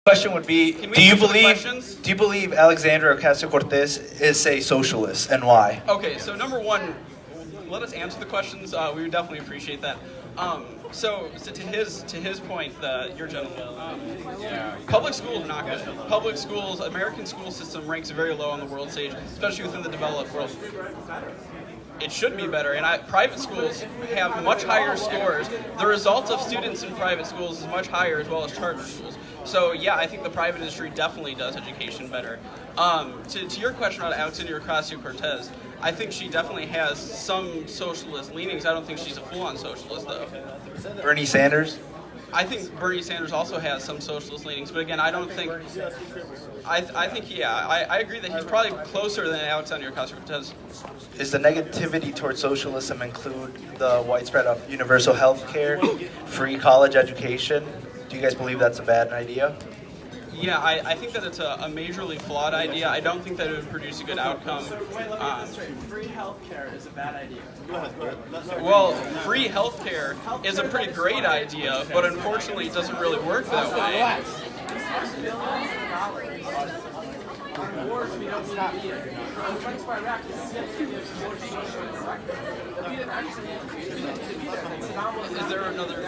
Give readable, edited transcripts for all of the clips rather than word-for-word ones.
Question would be: Can we Do you answer the believe? questions? Do you believe Alexandria Ocasio-Cortez is a socialist, and why? Okay, so number one, let us answer the questions. We would definitely appreciate that. So to his point, your gentleman, public schools are not good. Public schools, American school system ranks very low on the world stage, especially within the developed world. It should be better, and private schools have much higher scores. The result of students in private schools is much higher, as well as charter schools. So yeah, I think the private industry definitely does education better. To your question about Alexandria Ocasio-Cortez, I think she definitely has some socialist leanings. I don't think she's a full-on socialist, though. Bernie Sanders? I think Bernie Sanders also has some socialist leanings, but again, I don't think. I think I agree that he's probably closer than Alexandria Ocasio-Cortez. Is the negativity towards socialism include the widespread of universal health care, free college education? Do you guys believe that's a bad idea? Yeah, I think that it's a majorly flawed idea. I don't think that it would produce a good outcome. Free healthcare is a bad idea. Well, free healthcare is a pretty great idea, but unfortunately it doesn't really work that way. Is there another?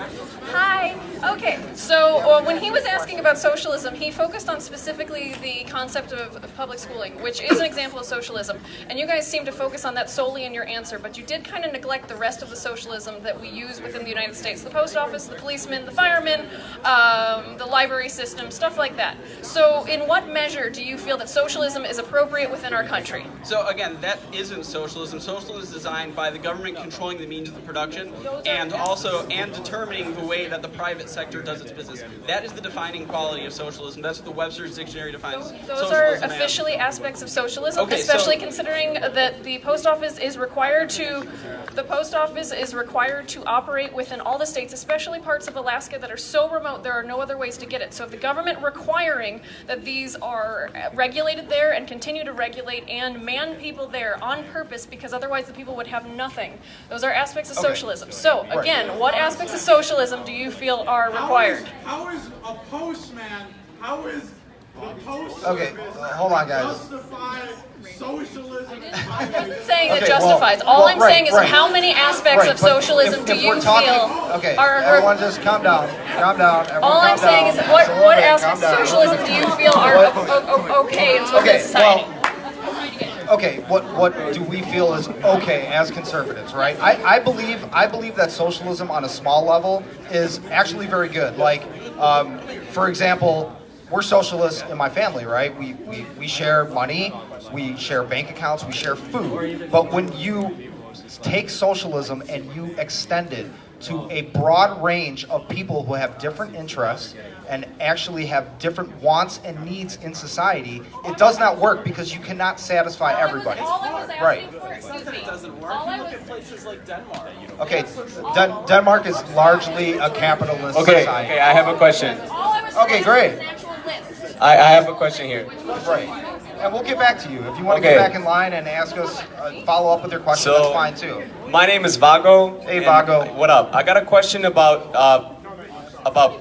Hi. Okay. So when he was asking about socialism, he focused on specifically the concept of public schooling, which is an example of socialism. And you guys seem to focus on that solely in your answer, but you did kind of neglect the rest of the socialism that we use within the United States: the post office, the policemen, the firemen, the library system, stuff like that. So, in what measure do you feel that socialism is appropriate within our country? So again, that isn't socialism. Socialism is designed by the government controlling the means of the production and determining the way that the private sector does its business. That is the defining quality of socialism. That's what the Webster's Dictionary defines. Those are officially aspects of socialism, Okay, especially so- considering that the post office is required to operate within all the states, especially parts of Alaska that are so remote there are no other ways to get it. So if the government requiring that these are regulated there and continue to regulate and man people there on purpose because otherwise the people would have nothing, those are aspects of socialism. So again, what aspects of socialism do you feel are required? How is a postman? How is the post Okay, service hold on, guys. justify socialism? I wasn't saying it Okay, justifies. well, All well, I'm right, saying is right. how many aspects Right, of but socialism if do you we're talking, feel okay, are everyone just calm down. Calm down. Everyone all I'm calm saying down. is what Absolutely, aspects calm of down. socialism do you feel are okay in Okay, society? Okay, what do we feel is okay as conservatives, right? I believe that socialism on a small level is actually very good. Like, for example, we're socialists in my family, right? We share money, we share bank accounts, we share food. But when you take socialism and you extend it to a broad range of people who have different interests and actually have different wants and needs in society, it does not work because you cannot satisfy everybody. All I was asking Right. for, excuse me. Doesn't work. All I You look was- at places like Denmark. Okay, Denmark is largely a capitalist Okay, society. okay, I have a question. All I was Okay, saying great. was an actual list. I have a question here. Right. And we'll get back to you. If you want to Okay. get back in line and ask us, follow up with your question, So- that's fine too. My name is Vago. Hey, and- Vago. What up? I got a question about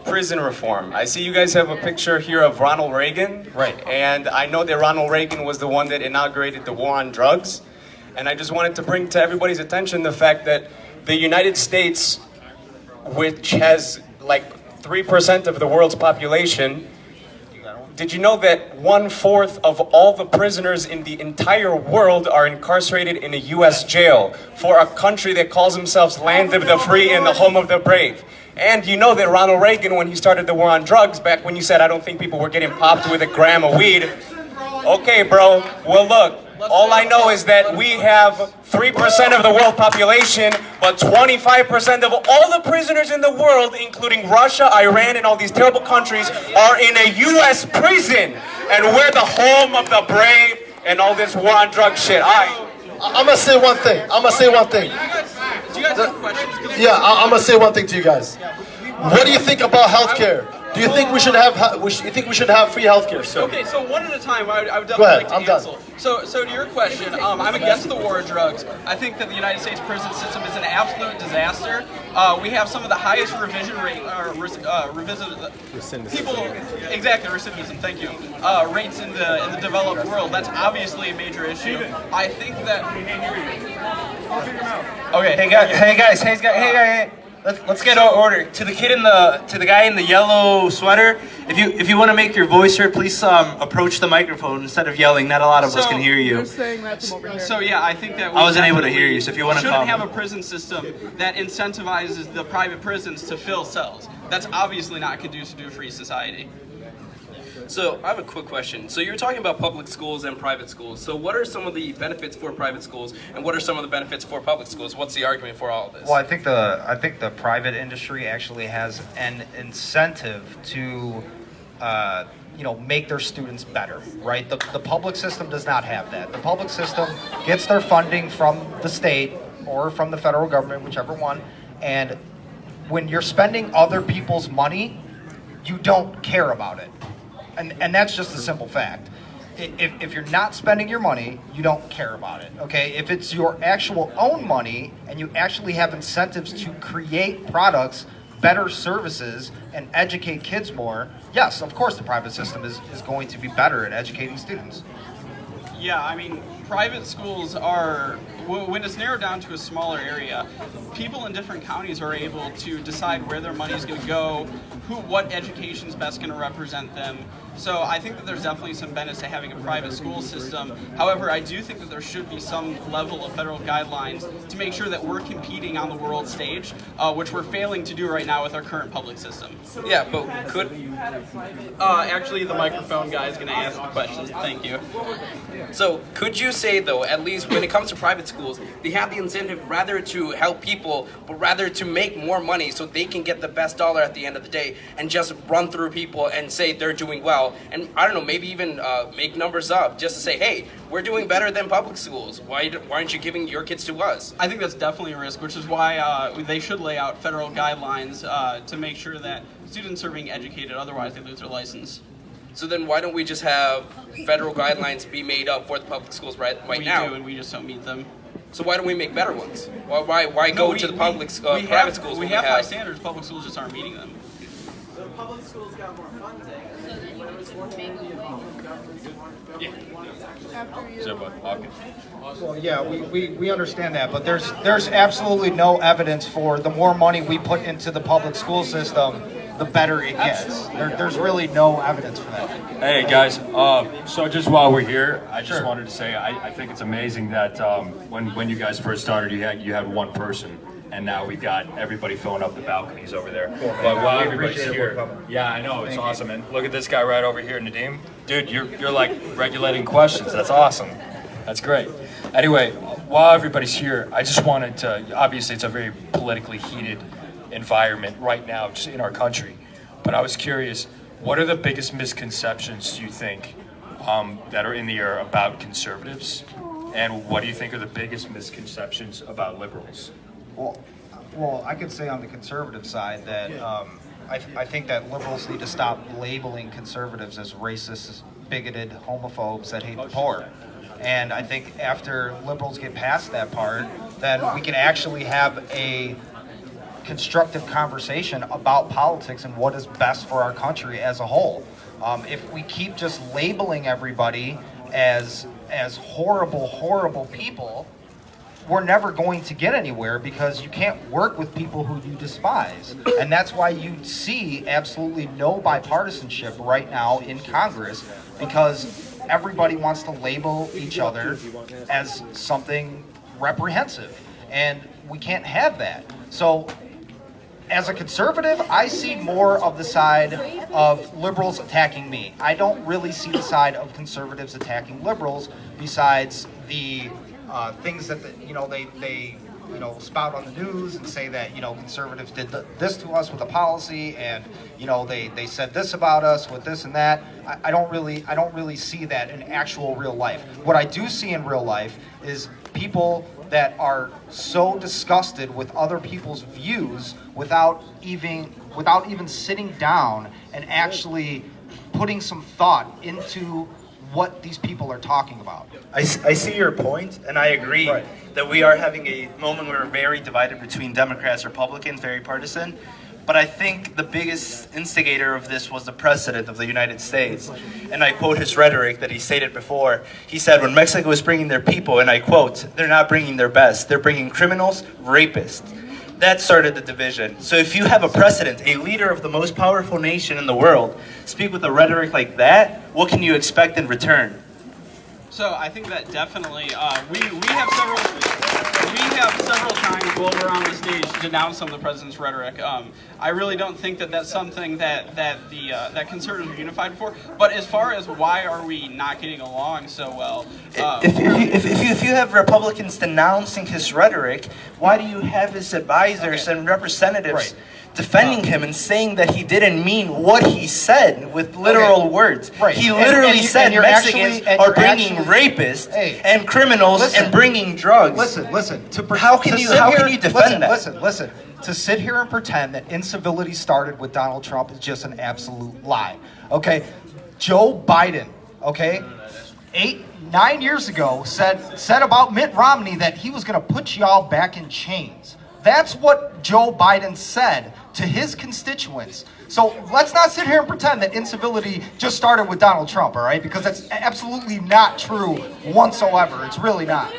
prison reform. I see you guys have a picture here of Ronald Reagan. Right. And I know that Ronald Reagan was the one that inaugurated the war on drugs. And I just wanted to bring to everybody's attention the fact that the United States, which has like 3% of the world's population, did you know that 1/4 of all the prisoners in the entire world are incarcerated in a U.S. jail for a country that calls themselves land of the free and the home of the brave? And you know that Ronald Reagan, when he started the war on drugs, back when you said, I don't think people were getting popped with a gram of weed. Okay, bro. Well, look, all I know is that we have 3% of the world population, but 25% of all the prisoners in the world, including Russia, Iran, and all these terrible countries, are in a U.S. prison. And we're the home of the brave and all this war on drug shit. I'm gonna say one thing. Do you guys have questions? Yeah, I'm gonna say one thing to you guys. What do you think about healthcare? Do you think we should have? You think we should have free healthcare? So. Okay, so one at a time. I would Go definitely ahead, like to I'm done. answer. So to your question, I'm against the war of drugs. I think that the United States prison system is an absolute disaster. We have some of the highest revision rate, recidivism. Thank you. Rates in the developed world. That's obviously a major issue. I think that. Okay, hey guys. Let's get order. To the kid to the guy in the yellow sweater, if you want to make your voice heard, please approach the microphone instead of yelling. Not a lot of us can hear you. So yeah, I think that I wasn't able to hear you. So if you want to shouldn't come, have a prison system that incentivizes the private prisons to fill cells. That's obviously not conducive to a free society. So I have a quick question. So you're talking about public schools and private schools. So what are some of the benefits for private schools, and what are some of the benefits for public schools? What's the argument for all of this? Well, I think the private industry actually has an incentive to make their students better, right? The public system does not have that. The public system gets their funding from the state or from the federal government, whichever one, and when you're spending other people's money, you don't care about it. And that's just a simple fact. If you're not spending your money, you don't care about it, okay? If it's your actual own money and you actually have incentives to create products, better services, and educate kids more, yes, of course the private system is going to be better at educating students. Yeah, I mean, private schools are, when it's narrowed down to a smaller area, people in different counties are able to decide where their money is going to go, what education is best going to represent them. So I think that there's definitely some benefits to having a private school system. However, I do think that there should be some level of federal guidelines to make sure that we're competing on the world stage, which we're failing to do right now with our current public system. Yeah, but could... Actually, the microphone guy is going to answer the questions. Thank you. So could you say, though, at least when it comes to private schools, they have the incentive rather to help people, but rather to make more money so they can get the best dollar at the end of the day and just run through people and say they're doing well. And I don't know, maybe even make numbers up just to say, hey, we're doing better than public schools. Why aren't you giving your kids to us? I think that's definitely a risk, which is why they should lay out federal guidelines to make sure that students are being educated, otherwise they lose their license. So then why don't we just have federal guidelines be made up for the public schools right now? We do, and we just don't meet them. So why don't we make better ones? Why go to the private schools? We have high standards. Public schools just aren't meeting them. So public schools got more funding. When it was more funding, Well, yeah, we understand that, but there's absolutely no evidence for the more money we put into the public school system, the better it gets. There's really no evidence for that. Hey guys, so just while we're here, I just wanted to say I think it's amazing that when you guys first started, you had one person, and now we've got everybody filling up the balconies over there. Cool, but while everybody's here, yeah, I know it's awesome. And look at this guy right over here, Nadim. Dude, you're like regulating questions. That's awesome. That's great. Anyway, while everybody's here, I just wanted to. Obviously, it's a very politically heated environment right now, just in our country. But I was curious, what are the biggest misconceptions you think that are in the air about conservatives, and what do you think are the biggest misconceptions about liberals? Well, I could say on the conservative side that I think that liberals need to stop labeling conservatives as racist, bigoted, homophobes that hate the poor. And I think after liberals get past that part, then we can actually have a constructive conversation about politics and what is best for our country as a whole. If we keep just labeling everybody as horrible people, we're never going to get anywhere, because you can't work with people who you despise. And that's why you see absolutely no bipartisanship right now in Congress, because everybody wants to label each other as something reprehensive. And we can't have that. So as a conservative, I see more of the side of liberals attacking me. I don't really see the side of conservatives attacking liberals, besides the things that they spout on the news and say that conservatives did this to us with a policy, and they said this about us with this and that. I don't really see that in actual real life. What I do see in real life is people that are so disgusted with other people's views without even sitting down and actually putting some thought into what these people are talking about. I see your point, and I agree that we are having a moment where we're very divided between Democrats, Republicans, very partisan. But I think the biggest instigator of this was the President of the United States. And I quote his rhetoric that he stated before. He said, when Mexico is bringing their people, and I quote, they're not bringing their best. They're bringing criminals, rapists. That started the division. So if you have a president, a leader of the most powerful nation in the world, speak with a rhetoric like that, what can you expect in return? So I think that definitely we have several times while we're on the stage denounced some of the president's rhetoric. I really don't think that that's something that conservatives are unified for. But as far as why are we not getting along so well? If you have Republicans denouncing his rhetoric, why do you have his advisors and representatives defending him and saying that he didn't mean what he said with literal words? He literally said Mexicans are bringing rapists and criminals and bringing drugs. Listen. How can you defend that? Listen. To sit here and pretend that incivility started with Donald Trump is just an absolute lie. Okay, Joe Biden. Okay, 9 years ago said about Mitt Romney that he was going to put y'all back in chains. That's what Joe Biden said to his constituents. So let's not sit here and pretend that incivility just started with Donald Trump, all right? Because that's absolutely not true whatsoever. It's really not.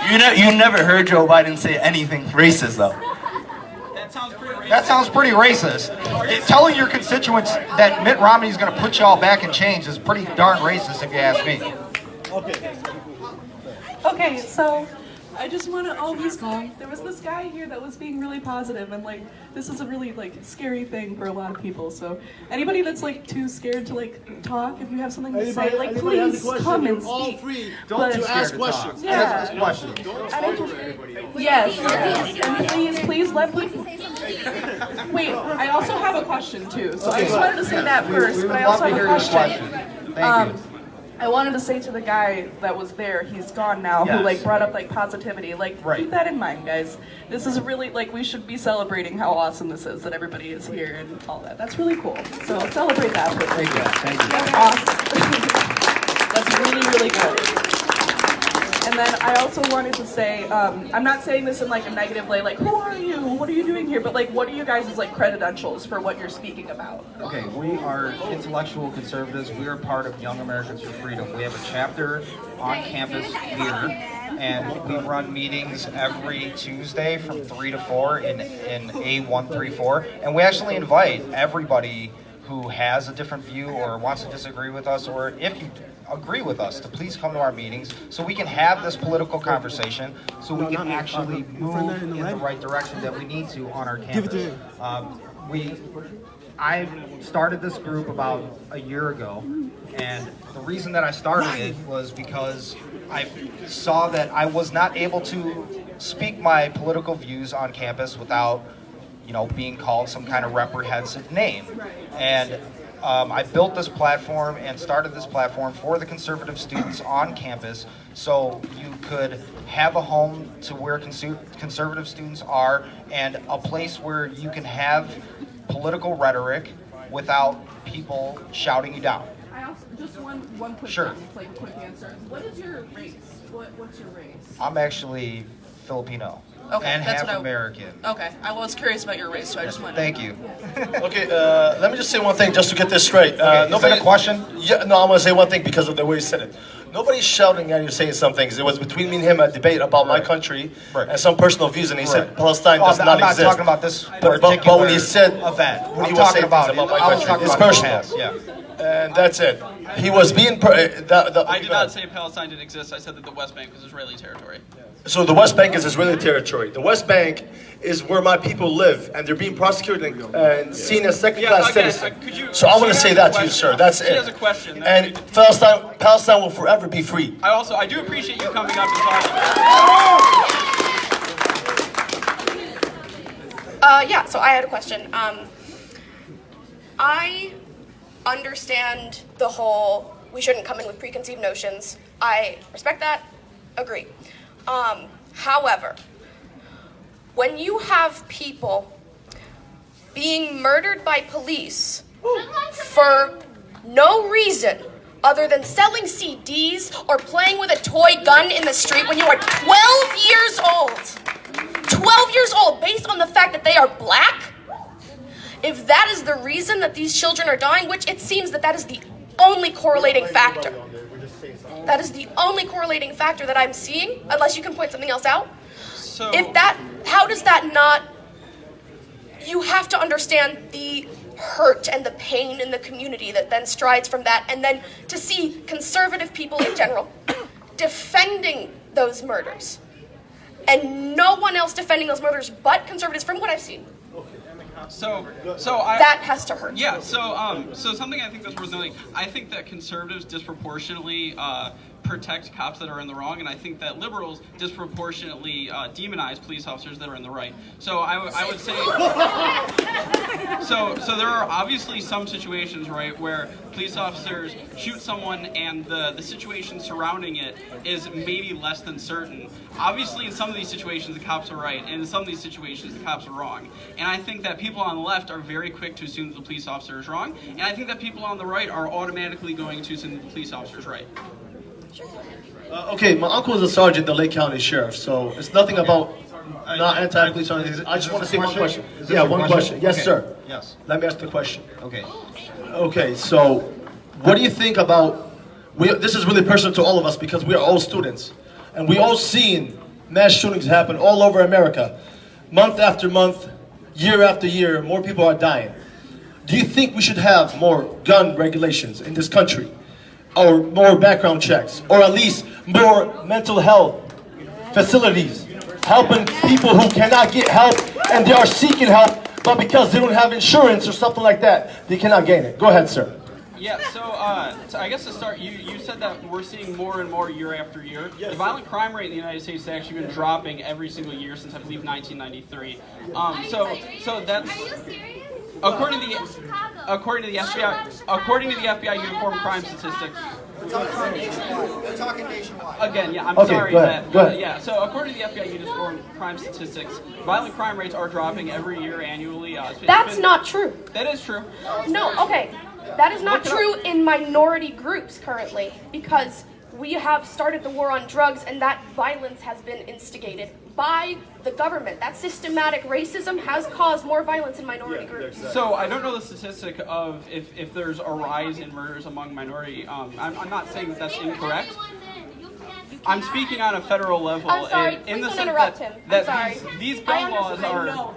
You never heard Joe Biden say anything racist, though. That sounds pretty racist. Telling your constituents that Mitt Romney is going to put y'all back in chains is pretty darn racist, if you ask me. Okay, so I just want to always calm. There was this guy here that was being really positive, and like this is a really like scary thing for a lot of people. So anybody that's like too scared to like talk, if you have something to say, like please come and speak. Free. But, to ask questions. Yeah. Ask questions. Yes. And please let people. Wait, I also have a question too. So I just wanted to say that first, but I also have a question. Thank you. I wanted to say to the guy that was there, he's gone now, who like brought up like positivity. Like keep that in mind, guys. This is really like we should be celebrating how awesome this is that everybody is here and all that. That's really cool. So celebrate that. Thank you. Awesome. That's really, really good. And then I also wanted to say, I'm not saying this in like a negative way, like who are you? What are you doing here? But like, what are you guys' like credentials for what you're speaking about? Okay, we are intellectual conservatives. We are part of Young Americans for Freedom. We have a chapter on campus here, and we run meetings every Tuesday from 3 to 4 in A134. And we actually invite everybody who has a different view or wants to disagree with us, or if you agree with us, to please come to our meetings so we can have this political conversation, so we can actually move in the right direction that we need to on our campus. I started this group about a year ago, and the reason that I started it was because I saw that I was not able to speak my political views on campus without, being called some kind of reprehensive name. And I built this platform and started this platform for the conservative students on campus, so you could have a home to where conservative students are, and a place where you can have political rhetoric without people shouting you down. I also just one quick quick answer. What is your race? What's your race? I'm actually Filipino. Okay, and that's half American. Okay, I was curious about your race, so I just wanted. Thank you. Okay, let me just say one thing just to get this straight. Is that a question? Yeah, no, I'm going to say one thing because of the way you said it. Nobody's shouting at you saying some things. It was between me and him a debate about my country and some personal views, and he said Palestine does not exist. I'm not talking about this but when he said event, when he was saying things about my country, it's personal. And that's it. He was being. I did not say Palestine didn't exist. I said that the West Bank was Israeli territory. So the West Bank is Israeli territory. The West Bank is where my people live, and they're being prosecuted and seen as second-class citizens. So I want to say that to you, sir. That's it. He has a question. And Palestine will forever be free. I do appreciate you coming up and talking. Yeah. So I had a question. I understand the whole we shouldn't come in with preconceived notions. I respect that. Agree. However, when you have people being murdered by police for no reason other than selling CDs or playing with a toy gun in the street when you are 12 years old, 12 years old, based on the fact that they are black, if that is the reason that these children are dying, which it seems that that is the only correlating factor. That is the only correlating factor that I'm seeing, unless you can point something else out. So, How does that not, you have to understand the hurt and the pain in the community that then strides from that, and then to see conservative people in general defending those murders, and no one else defending those murders but conservatives, from what I've seen. That has to hurt. Yeah. So something I think that's worth noting. I think that conservatives disproportionately protect cops that are in the wrong, and I think that liberals disproportionately demonize police officers that are in the right. So I would say. So there are obviously some situations, right, where police officers shoot someone and the situation surrounding it is maybe less than certain. Obviously, in some of these situations, the cops are right, and in some of these situations, the cops are wrong. And I think that people on the left are very quick to assume that the police officer is wrong, and I think that people on the right are automatically going to assume that the police officer is right. Okay, my uncle is a sergeant in the Lake County Sheriff, so it's nothing about not anti-police or anything. I just want to say one question. Yeah, one question. Yes, sir. Yes. Let me ask the question. Okay. Okay, so what do you think about, this is really personal to all of us because we are all students, and we all seen mass shootings happen all over America. Month after month, year after year, more people are dying. Do you think we should have more gun regulations in this country? Or more background checks? Or at least more mental health facilities? Helping people who cannot get help and they are seeking help, but because they don't have insurance or something like that, they cannot gain it. Go ahead, sir. Yeah, so I guess to start, you said that we're seeing more and more year after year. The violent crime rate in the United States has actually been dropping every single year since, I believe, 1993. So that's... According to the FBI uniform crime statistics. We're talking nationwide. Again, yeah, I'm Okay, sorry. go ahead. Yeah, so according to the FBI uniform crime statistics, violent crime rates are dropping every year annually. That's not true. That is true. No, okay. That is not true in minority groups currently, because we have started the war on drugs and that violence has been instigated by the government. That systematic racism has caused more violence in minority groups. So I don't know the statistic of if there's a rise in murders among minority. I'm not saying that that's incorrect. I'm speaking on a federal level. I'm sorry, in the please sense don't interrupt him. that I'm sorry. these gun laws are...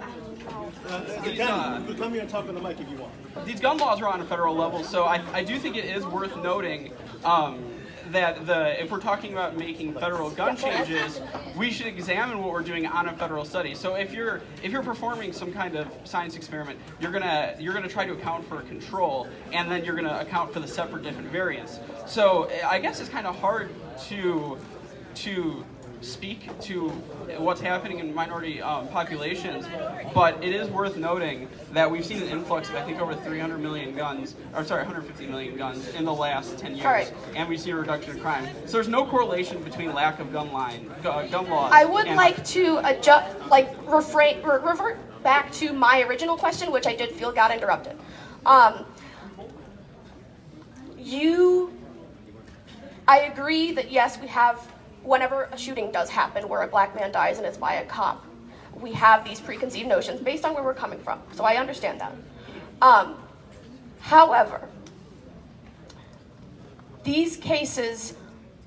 Come here and talk on the mic if you want. These gun laws are on a federal level, so I do think it is worth noting that if we're talking about making federal gun changes, we should examine what we're doing on a federal study. So if you're performing some kind of science experiment, you're gonna try to account for control, and then you're gonna account for the separate different variants. So I guess it's kind of hard to speak to what's happening in minority populations, but it is worth noting that we've seen an influx of, I think, over 150 million guns in the last 10 years, right. And we see a reduction in crime. So there's no correlation between lack of gun laws. I would like to revert back to my original question, which I did feel got interrupted. I agree that yes, we have, whenever a shooting does happen where a black man dies and it's by a cop, we have these preconceived notions based on where we're coming from. So I understand that. However, these cases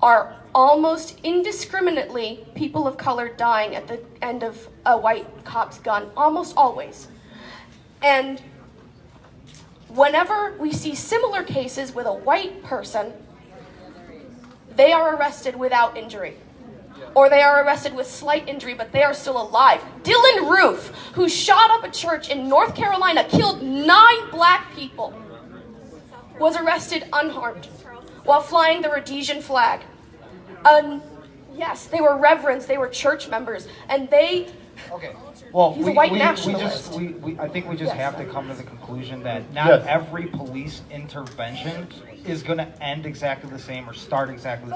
are almost indiscriminately people of color dying at the end of a white cop's gun, almost always. And whenever we see similar cases with a white person, they are arrested without injury. Or they are arrested with slight injury, but they are still alive. Dylan Roof, who shot up a church in North Carolina, killed 9 black people, was arrested unharmed while flying the Rhodesian flag. Yes, they were reverends, they were church members, and they... Okay. Well, He's a white we nationalist. I think we just have to come to the conclusion that not Yes. every police intervention is going to end exactly the same or start exactly the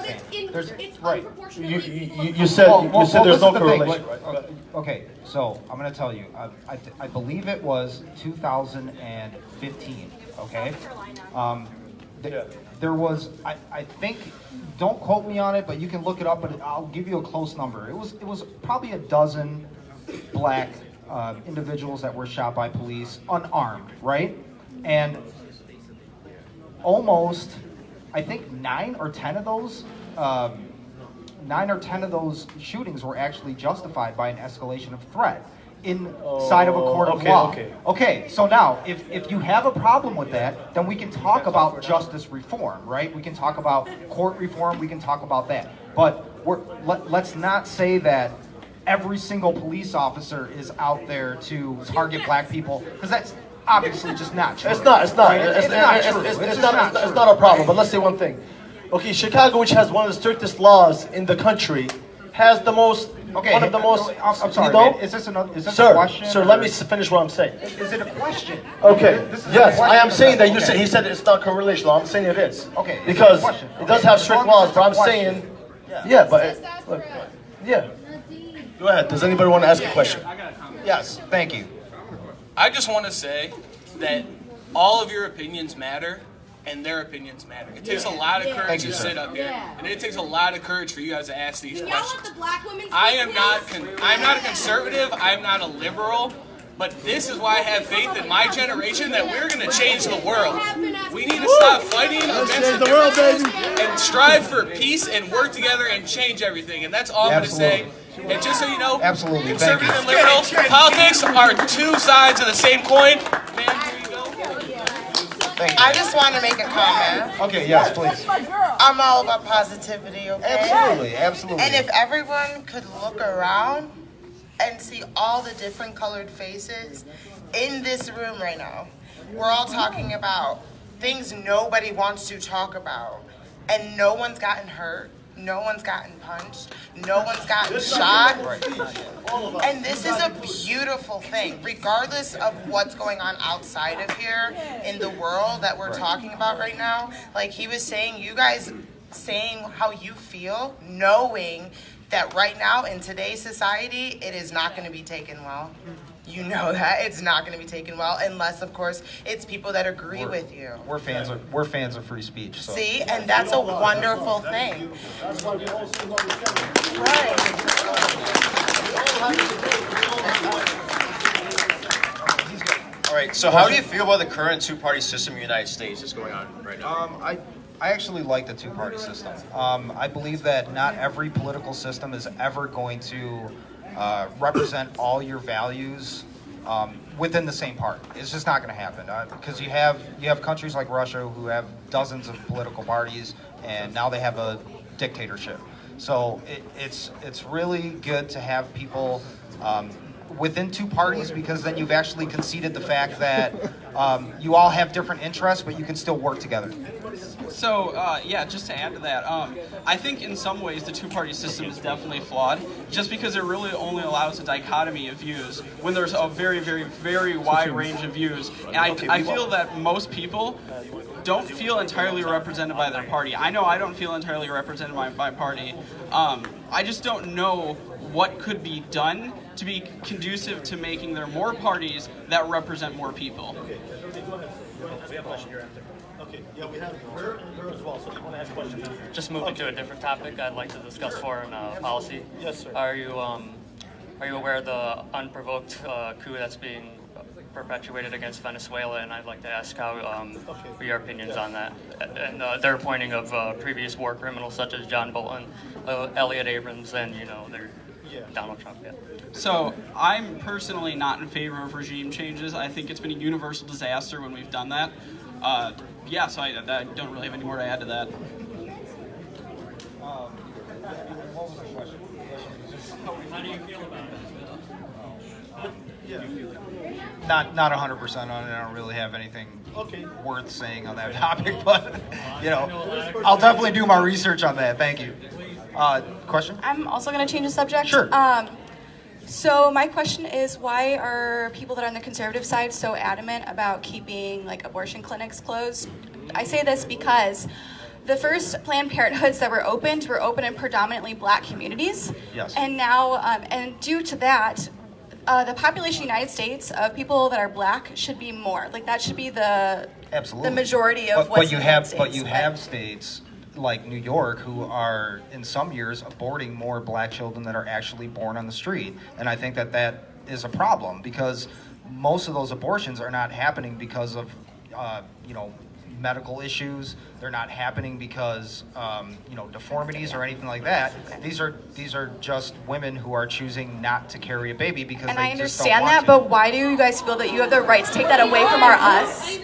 But same. it's right. You said you said there's no this is the thing. correlation, right? Okay, so I'm going to tell you. I believe it was 2015. Okay. There was I think, don't quote me on it, but you can look it up. But I'll give you a close number. It was probably a dozen black individuals that were shot by police unarmed, right? And almost, I think 9 or 10 of those shootings were actually justified by an escalation of threat inside of a court of law. Okay, so now, if you have a problem with that, then we can talk about justice reform, right? We can talk about court reform, we can talk about that. But let's not say that every single police officer is out there to target black people, because that's obviously just not true. It's not. It's not. Right? It's not true. It's just It's not a problem. But let's say one thing. Okay, Chicago, which has one of the strictest laws in the country, has the most. Okay, one of the most. I'm sorry, You know? man. Is this Sir, a question? sir, let me finish what I'm saying. Is it a question? Okay. This is Yes, a I am question. saying that you Okay. said he said it's not correlational. I'm saying it is. Okay. Because it's a question. it does Okay. have As strict long as laws, it's but a I'm question. saying. Yeah, but look, yeah. Go ahead. Does anybody want to ask a question? Yes. Thank you. I just want to say that all of your opinions matter, and their opinions matter. It takes a lot of courage Thank you, to sir. sit up here, and it takes a lot of courage for you guys to ask these Can y'all let questions. the black women I speak, am not. please? I'm not a conservative. I'm not a liberal. But this is why I have faith in my generation that we're going to change the world. We need to stop fighting against the world, baby, and strive for peace and work together and change everything. And that's all I'm going to say. And just so you know, Absolutely. conservative Thank and liberal politics are two sides of the same coin. Ma'am, here you go. Thank you. I just want to make a comment. Okay. Yes, please. I'm all about positivity, okay? Absolutely. Absolutely. And if everyone could look around and see all the different colored faces in this room right now, we're all talking about things nobody wants to talk about, and no one's gotten hurt, no one's gotten punched, no one's gotten shot. And this is a beautiful thing, regardless of what's going on outside of here in the world that we're talking about right now. Like he was saying, you guys saying how you feel, knowing that right now in today's society, it is not going to be taken well. You know that it's not going to be taken well, unless, of course, it's people that agree with you. We're fans of free speech. So. See, and that's a wonderful thing. All right, so how do you feel about the current two-party system in the United States that's going on right now? I actually like the two-party system. I believe that not every political system is ever going to represent all your values within the same party. It's just not going to happen because you have countries like Russia who have dozens of political parties, and now they have a dictatorship. So it's really good to have people within two parties, because then you've actually conceded the fact that you all have different interests, but you can still work together. So, yeah, just to add to that, I think in some ways the two-party system is definitely flawed, just because it really only allows a dichotomy of views when there's a very, very, very wide range of views. And I feel that most people don't feel entirely represented by their party. I know I don't feel entirely represented by my party. I just don't know what could be done to be conducive to making there more parties that represent more people. We have a question here after. Okay, yeah, we have her and her as well, so if you want to ask questions. Just moving to a different topic, I'd like to discuss foreign policy. Yes, sir. Are you aware of the unprovoked coup that's being perpetuated against Venezuela? And I'd like to ask how your opinions on that. And they're pointing of previous war criminals such as John Bolton, Elliot Abrams, and Donald Trump. Yeah. So I'm personally not in favor of regime changes. I think it's been a universal disaster when we've done that. So I don't really have any more to add to that. How do you feel about it? Not 100% on it. I don't really have anything worth saying on that topic, but I'll definitely do my research on that. Thank you. Question? I'm also going to change the subject. Sure. So my question is, why are people that are on the conservative side so adamant about keeping like abortion clinics closed? I say this because the first Planned Parenthoods that were opened in predominantly Black communities. Yes. And now, and due to that, the population of the United States of people that are Black should be more. Like that should be the Absolutely. the majority of but what's you in the have United but States. you have states like New York who are in some years aborting more Black children that are actually born on the street, and I think that is a problem because most of those abortions are not happening because of medical issues. They're not happening because deformities or anything like that. These are just women who are choosing not to carry a baby because And they I just don't understand want that, to. but why do you guys feel that you have the right to take that away from our us?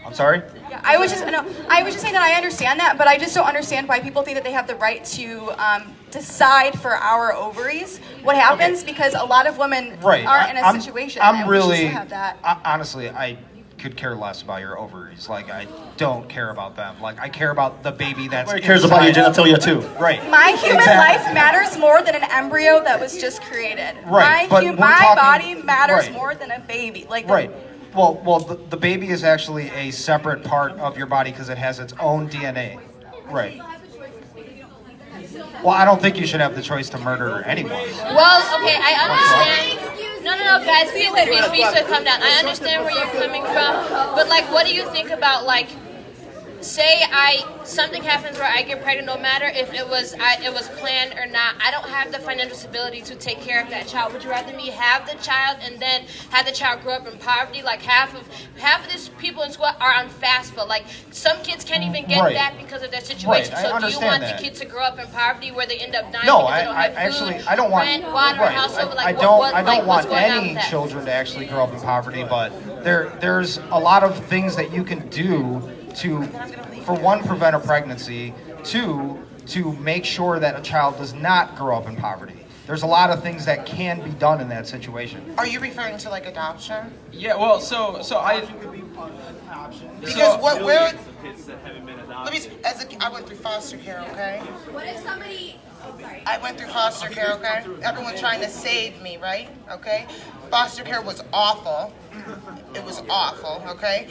I'm sorry. Yeah, I was just saying that I understand that, but I just don't understand why people think that they have the right to decide for our ovaries what happens because a lot of women are in a situation. and we should have that. Honestly, I could care less about your ovaries. Like, I don't care about them. Like, I care about the baby that's Everybody cares about your genitalia too. Right. My human Exactly. life matters more than an embryo that was just created. Right, but we're My talking- body matters right. more than a baby. Like Right. Well, the baby is actually a separate part of your body because it has its own DNA. Right. Well, I don't think you should have the choice to murder anyone. Well, okay, I understand. No, guys, please calm down. I understand where you're coming from, but like, what do you think about like, say something happens where I get pregnant, no matter if it was planned or not. I don't have the financial stability to take care of that child. Would you rather me have the child and then have the child grow up in poverty? Like half of these people in school are on FAFSA. Like some kids can't even get Right. that because of their situation. Right, I So do you understand want that. the kids to grow up in poverty where they end up dying No, because they I don't have food, actually I don't want rent, water, right. house over? Like I what- don't what- I like, don't what's want going on any with that? children to actually grow up in poverty, but there's a lot of things that you can do to, for one, prevent a pregnancy, two, to make sure that a child does not grow up in poverty. There's a lot of things that can be done in that situation. Are you referring to like adoption? Yeah, well, so I Because what where let me I went through foster care, okay? What if somebody? I went through foster care, okay? Everyone trying to save me, right? Okay? Foster care was awful. It was awful, okay?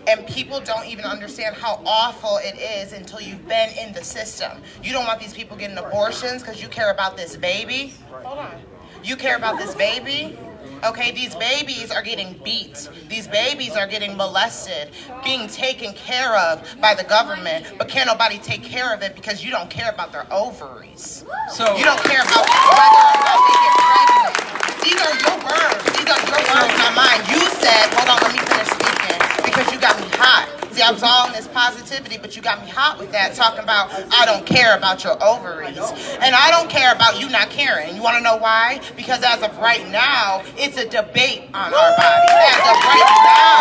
And people don't even understand how awful it is until you've been in the system. You don't want these people getting abortions because you care about this baby. Hold on. You care about this baby? Okay, these babies are getting beat. These babies are getting molested, being taken care of by the government, but can't nobody take care of it because you don't care about their ovaries. So you don't care about whether or not they get pregnant. These are your words. These are your words, not mine. You said, hold on, let me finish speaking, because you got me hot. See, I was all in this positivity, but you got me hot with that, talking about I don't care about your ovaries. And I don't care about you not caring. You want to know why? Because as of right now, it's a debate on our bodies. As of right now,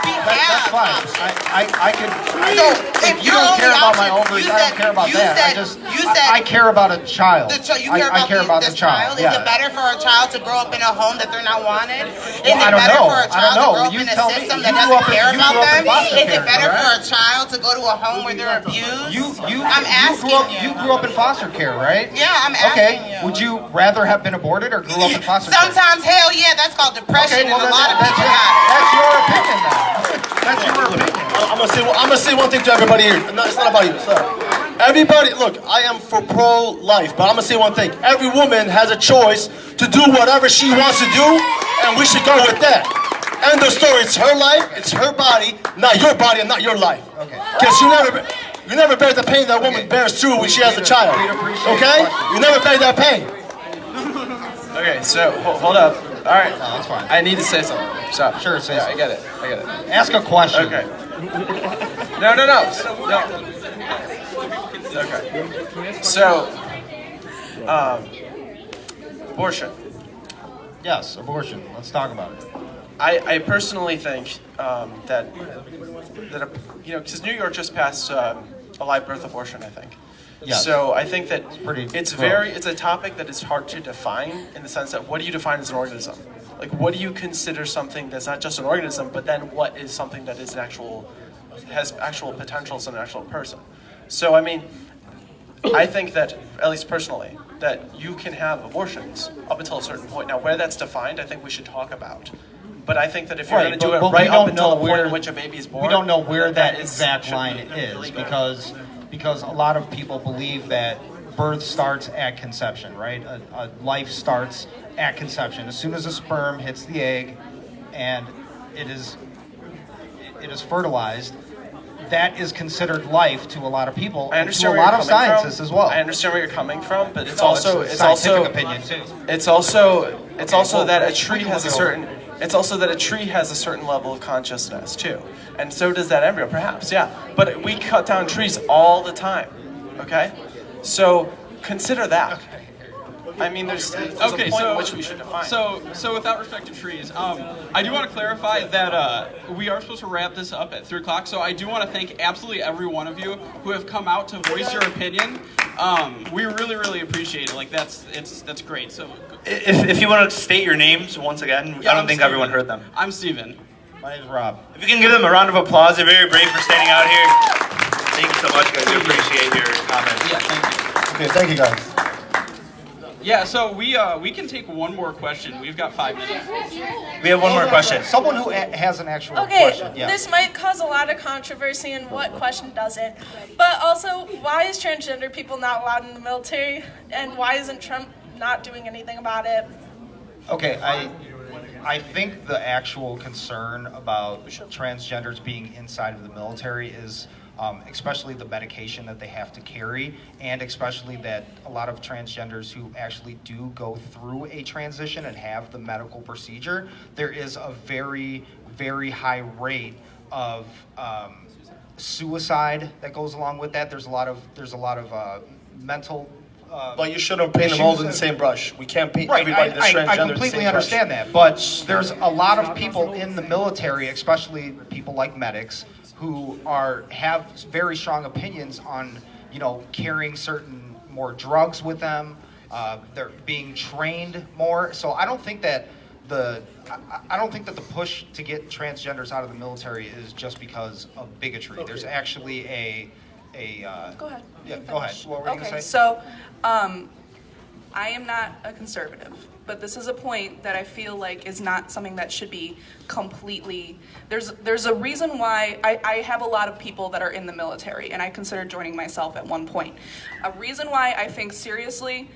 we That's have fine. options. I could. So if you your don't only care about my option- ovaries, you I said- don't care about you that. said- I care about a child. You care about, I care about the child. Is Yeah. it better for a child to grow up in a home that they're not wanted? Is Well, I it don't better know. for a I don't child to know. grow up You in a tell me. system You that grew doesn't up in- care you about grew up in them? foster Is care, it better correct? for a child to go to a home where they're abused? I'm asking you grew up in foster care, right? Yeah, I'm asking Okay. you. Would you rather have been aborted or grew up in foster care? Sometimes, hell yeah, that's called depression, Okay, well, and a lot of that's people got it. That's your opinion, then. That's your opinion. I'm gonna say one thing to everybody here. No, it's not about you. It's not. Everybody, look, I am for pro-life, but I'm gonna say one thing. Every woman has a choice to do whatever she wants to do, and we should go with that. End of story. It's her life, it's her body, not your body and not your life. Okay. Because you never bear the pain that woman bears through when she has a child. Okay? You never bear that pain. Okay, so hold up. All right, No, that's fine. I need to say something. Stop. Sure, say Yeah, something. I get it. Ask a question. Okay. No. Okay. So, abortion. Yes, abortion. Let's talk about it. I personally think that because New York just passed a live birth abortion, I think. Yes. So I think that gross. it's a topic that is hard to define in the sense that what do you define as an organism? Like what do you consider something that's not just an organism, but then what is something that is has actual potential as an actual person? So I mean, I think that, at least personally, that you can have abortions up until a certain point. Now, where that's defined, I think we should talk about. But I think that if you're going to do it but right we up don't until know the point where in which a baby is born, we don't know where that is- exact should line be is illegal. because a lot of people believe that birth starts at conception, right? A life starts at conception. As soon as a sperm hits the egg, and it is fertilized, that is considered life to a lot of people, I and understand to a where lot you're of coming scientists from. as well. I understand where you're coming from, but it's No, also it's a scientific opinion too. it's also well, that a we tree can has a look it certain it's also that a tree has a certain level of consciousness too, and so does that embryo, perhaps. Yeah, but we cut down trees all the time. Okay, so consider that. I mean, there's a point in which we should define. So without respect to trees, I do want to clarify that we are supposed to wrap this up at 3 o'clock. So I do want to thank absolutely every one of you who have come out to voice your opinion. We really, really appreciate it. Like that's great. So If you want to state your names once again, I don't think everyone heard them. I'm Steven. My name's Rob. If you can give them a round of applause, they're very brave for standing out here. Thank you so much, guys. We appreciate your comments. Yeah, thank you. Okay, thank you guys. Yeah, so we can take one more question. We've got 5 minutes. We have one more question. Someone who has an actual Okay, question. Yeah. this might cause a lot of controversy and what question doesn't. But also, why is transgender people not allowed in the military? And why isn't Trump not doing anything about it? Okay, I think the actual concern about transgenders being inside of the military is especially the medication that they have to carry, and especially that a lot of transgenders who actually do go through a transition and have the medical procedure, there is a very, very high rate of suicide that goes along with that. There's a lot of mental. But you shouldn't paint them all in the same brush. We can't paint everybody that's transgender I in the completely same understand brush. that, but there's a lot of people in the military, especially people like medics, who have very strong opinions on, carrying certain more drugs with them. They're being trained more. So I don't think that the push to get transgenders out of the military is just because of bigotry. Okay. There's actually a Go ahead. Yeah, go ahead. What were you Okay, gonna say? so I am not a conservative, but this is a point that I feel like is not something that should be completely. There's a reason why I have a lot of people that are in the military, and I considered joining myself at one point. A reason why I think seriously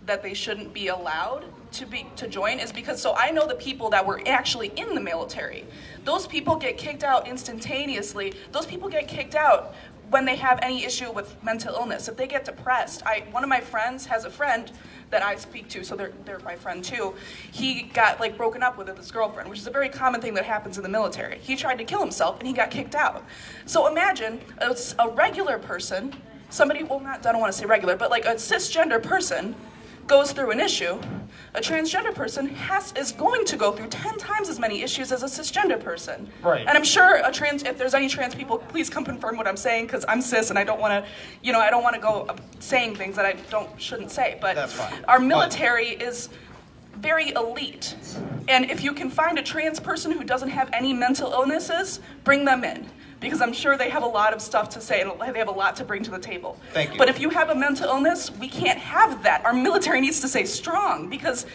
that they shouldn't be allowed to join is because, so I know the people that were actually in the military. Those people get kicked out instantaneously. Those people get kicked out when they have any issue with mental illness. If they get depressed, one of my friends has a friend that I speak to, so they're my friend too. He got broken up with his girlfriend, which is a very common thing that happens in the military. He tried to kill himself and he got kicked out. So imagine a regular person, somebody, I don't want to say regular, but a cisgender person goes through an issue. A transgender person is going to go through 10 times as many issues as a cisgender person. Right. And I'm sure if there's any trans people, please come confirm what I'm saying, because I'm cis and I don't want to, I don't want to go saying things that I shouldn't say. But that's fine. Our military is very elite. And if you can find a trans person who doesn't have any mental illnesses, bring them in. Because I'm sure they have a lot of stuff to say and they have a lot to bring to the table. Thank you. But if you have a mental illness, we can't have that. Our military needs to stay strong because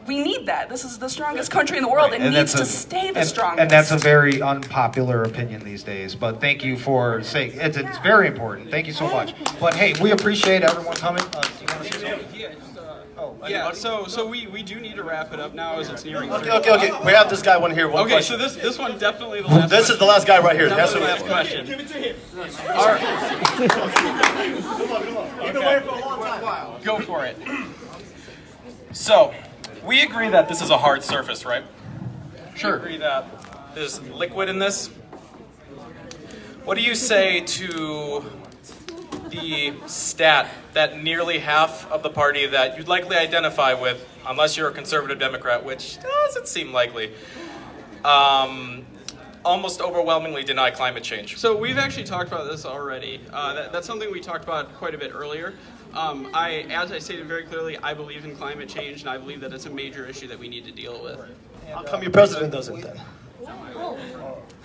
we need that. This is the strongest country in the world. Right. It needs to stay the strongest. And that's a very unpopular opinion these days. But thank you for saying it's very important. Thank you so much. But hey, we appreciate everyone coming. Do you want to say something? Yeah, so we do need to wrap it up now as it's nearing 3 Okay. We have this guy here. One okay, question. so this one definitely the last. This is the last guy right here. That's Definitely what the last question. Give it to him. All right. You've been waiting for a long time. Go for it. So, we agree that this is a hard surface, right? Sure. We agree that there's liquid in this. What do you say to the stat that nearly half of the party that you'd likely identify with, unless you're a conservative Democrat, which doesn't seem likely, almost overwhelmingly deny climate change? So we've actually talked about this already. That's something we talked about quite a bit earlier. As I stated very clearly, I believe in climate change, and I believe that it's a major issue that we need to deal with. How come your president doesn't then?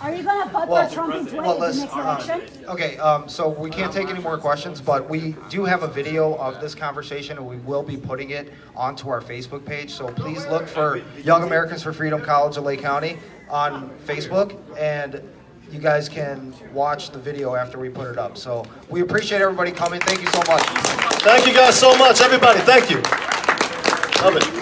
Are you going to vote for Trump in the next election? Okay, so we can't take any more questions, but we do have a video of this conversation, and we will be putting it onto our Facebook page. So please look for Young Americans for Freedom College of Lake County on Facebook, and you guys can watch the video after we put it up. So we appreciate everybody coming. Thank you so much. Thank you guys so much, everybody. Thank you. Love it.